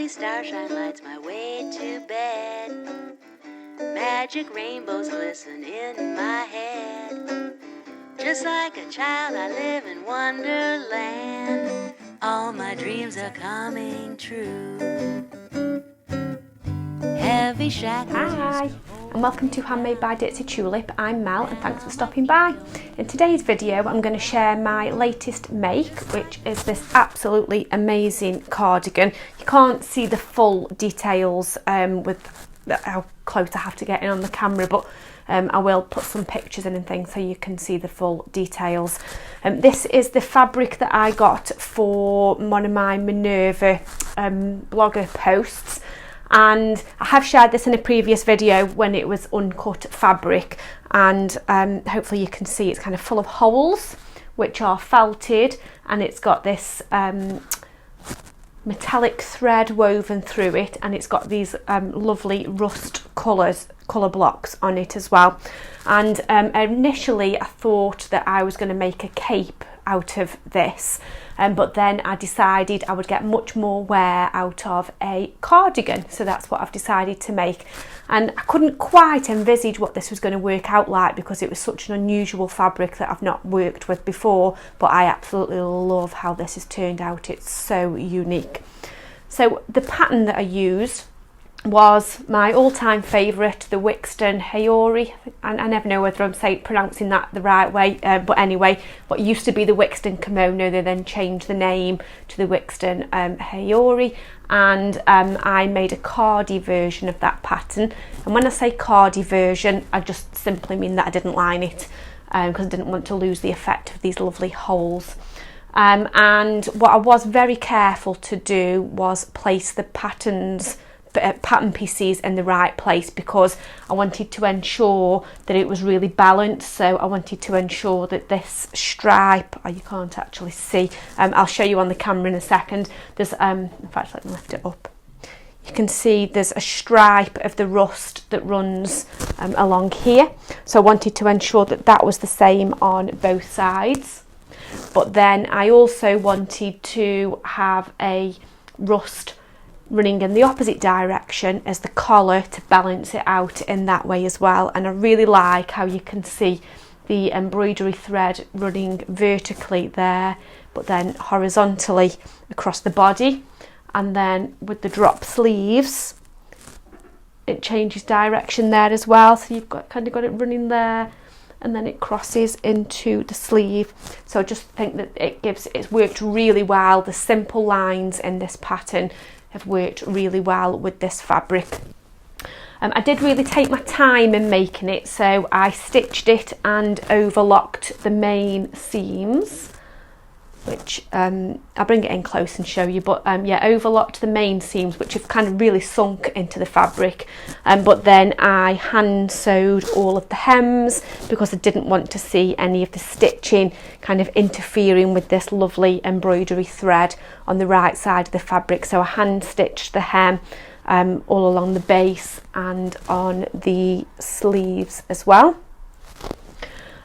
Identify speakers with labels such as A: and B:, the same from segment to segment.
A: Lovely starshine lights my way to bed. Magic rainbows glisten in my head. Just like a child I live in Wonderland. All my dreams are coming true. Heavy shackles.
B: Hi, and welcome to Handmade by Ditsy Tulip. I'm Mel, and thanks for stopping by. In today's video, I'm going to share my latest make, which is this absolutely amazing cardigan. You can't see the full details with how close I have to get in on the camera, but I will put some pictures in and things so you can see the full details. This is the fabric that I got for one of my Minerva blogger posts. And I have shared this in a previous video when it was uncut fabric, and hopefully you can see it's kind of full of holes which are felted, and it's got this metallic thread woven through it, and it's got these lovely rust colour blocks on it as well. And initially I thought that I was going to make a cape out of this, but then I decided I would get much more wear out of a cardigan, so that's what I've decided to make. And I couldn't quite envisage what this was going to work out like because it was such an unusual fabric that I've not worked with before, but I absolutely love how this has turned out. It's so unique. So the pattern that I used was my all-time favourite, the Linen-Bloom-Heirloom. I never know whether I'm pronouncing that the right way, but anyway, what used to be the Wixton kimono, they then changed the name to the Linen-Bloom-Heirloom, and I made a cardi version of that pattern. And when I say cardi version, I just simply mean that I didn't line it because I didn't want to lose the effect of these lovely holes. And what I was very careful to do was place the pattern pieces in the right place, because I wanted to ensure that it was really balanced. So I wanted to ensure that this stripe, you can't actually see, I'll show you on the camera in a second. There's in fact, let me lift it up. You can see there's a stripe of the rust that runs along here, so I wanted to ensure that that was the same on both sides. But then I also wanted to have a rust running in the opposite direction as the collar to balance it out in that way as well. And I really like how you can see the embroidery thread running vertically there, but then horizontally across the body. And then with the drop sleeves, it changes direction there as well. So you've got kind of got it running there, and then it crosses into the sleeve. So I just think that it's worked really well. The simple lines in this pattern have worked really well with this fabric. I did really take my time in making it, so I stitched it and overlocked the main seams, which I'll bring it in close and show you, but yeah, overlocked the main seams, which have kind of really sunk into the fabric, but then I hand sewed all of the hems because I didn't want to see any of the stitching kind of interfering with this lovely embroidery thread on the right side of the fabric. So I hand stitched the hem all along the base and on the sleeves as well.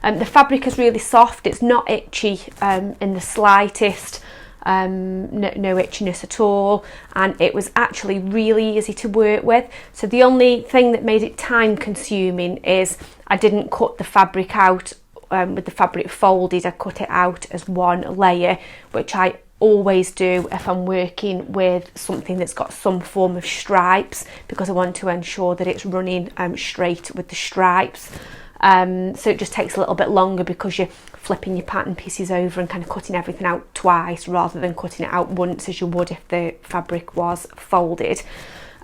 B: The fabric is really soft, it's not itchy in the slightest, no itchiness at all, and it was actually really easy to work with. So the only thing that made it time consuming is I didn't cut the fabric out with the fabric folded. I cut it out as one layer, which I always do if I'm working with something that's got some form of stripes, because I want to ensure that it's running straight with the stripes. So it just takes a little bit longer because you're flipping your pattern pieces over and kind of cutting everything out twice rather than cutting it out once as you would if the fabric was folded.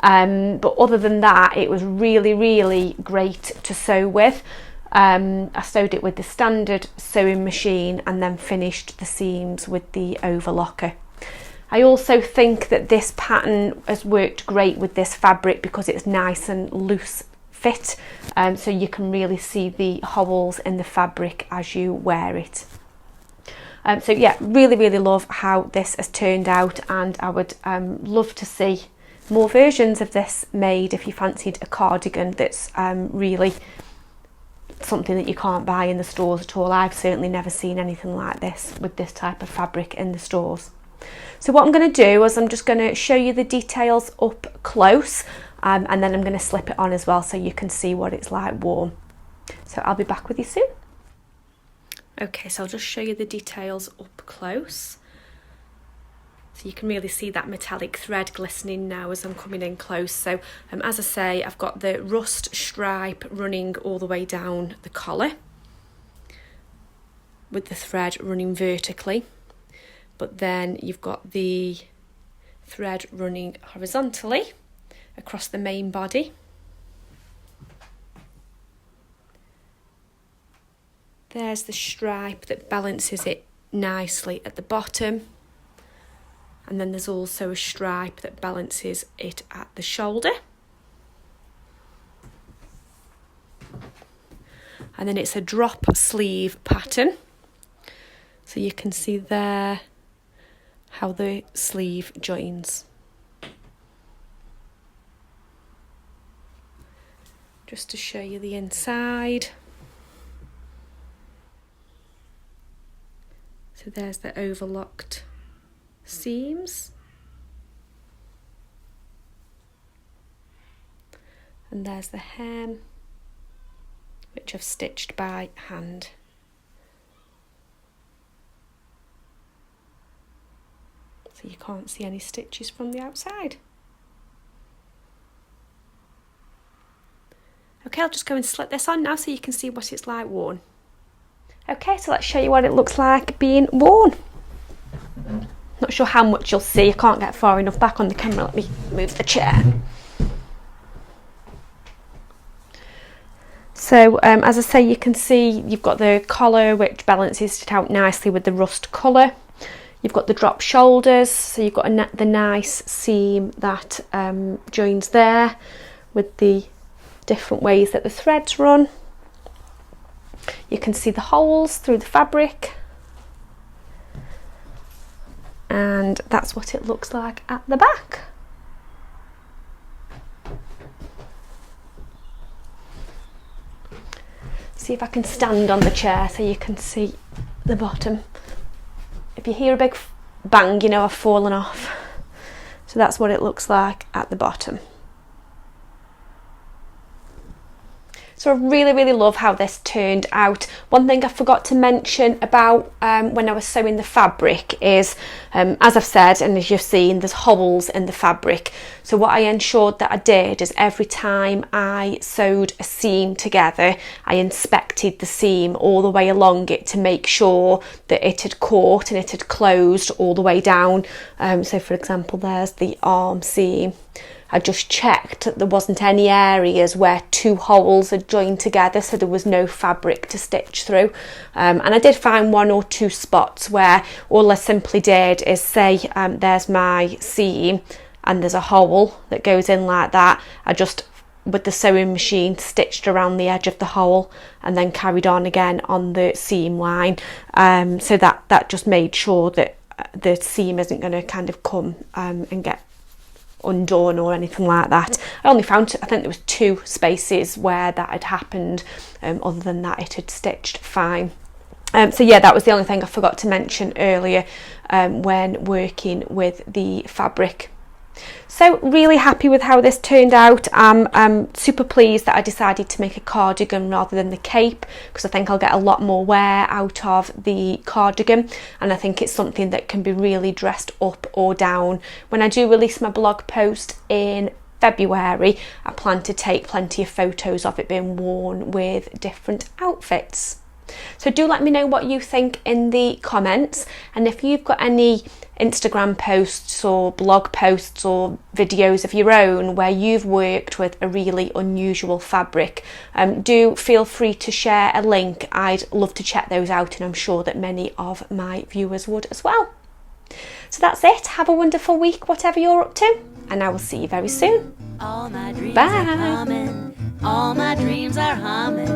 B: But other than that, it was really, really great to sew with. I sewed it with the standard sewing machine and then finished the seams with the overlocker. I also think that this pattern has worked great with this fabric because it's nice and loose fit, so you can really see the holes in the fabric as you wear it. So yeah, really, really love how this has turned out, and I would love to see more versions of this made if you fancied a cardigan that's really something that you can't buy in the stores at all. I've certainly never seen anything like this with this type of fabric in the stores. So what I'm going to do is I'm just going to show you the details up close, and then I'm going to slip it on as well so you can see what it's like worn. So I'll be back with you soon. Okay, so I'll just show you the details up close. So you can really see that metallic thread glistening now as I'm coming in close. So as I say, I've got the rust stripe running all the way down the collar, with the thread running vertically. But then you've got the thread running horizontally across the main body. There's the stripe that balances it nicely at the bottom. And then there's also a stripe that balances it at the shoulder. And then it's a drop sleeve pattern. So you can see there how the sleeve joins. Just to show you the inside. So there's the overlocked seams. And there's the hem, which I've stitched by hand. So you can't see any stitches from the outside. Okay, I'll just go and slip this on now so you can see what it's like worn. Okay, so let's show you what it looks like being worn. Not sure how much you'll see, I can't get far enough back on the camera. Let me move the chair. So as I say, you can see you've got the collar which balances it out nicely with the rust colour. You've got the drop shoulders, so you've got the nice seam that joins there with the different ways that the threads run. You can see the holes through the fabric, and that's what it looks like at the back. See if I can stand on the chair so you can see the bottom. If you hear a big bang, you know I've fallen off. So that's what it looks like at the bottom. So I really love how this turned out. One thing I forgot to mention about when I was sewing the fabric is, as I've said and as you've seen, there's holes in the fabric. So what I ensured that I did is every time I sewed a seam together, I inspected the seam all the way along it to make sure that it had caught and it had closed all the way down. So for example, there's the arm seam. I just checked that there wasn't any areas where two holes had joined together, so there was no fabric to stitch through. And I did find one or two spots where all I simply did is say there's my seam and there's a hole that goes in like that. I just, with the sewing machine, stitched around the edge of the hole and then carried on again on the seam line. So that just made sure that the seam isn't going to kind of come and get undone or anything like that. I only found, I think there was 2 spaces where that had happened. Other than that, it had stitched fine. So yeah, that was the only thing I forgot to mention earlier when working with the fabric. So really happy with how this turned out. I'm super pleased that I decided to make a cardigan rather than the cape, because I think I'll get a lot more wear out of the cardigan, and I think it's something that can be really dressed up or down. When I do release my blog post in February, I plan to take plenty of photos of it being worn with different outfits. So do let me know what you think in the comments, and if you've got any Instagram posts or blog posts or videos of your own where you've worked with a really unusual fabric, do feel free to share a link. I'd love to check those out, and I'm sure that many of my viewers would as well. So that's it. Have a wonderful week, whatever you're up to, and I will see you very soon.
A: All my dreams
B: Bye.
A: are coming, all my dreams are humming.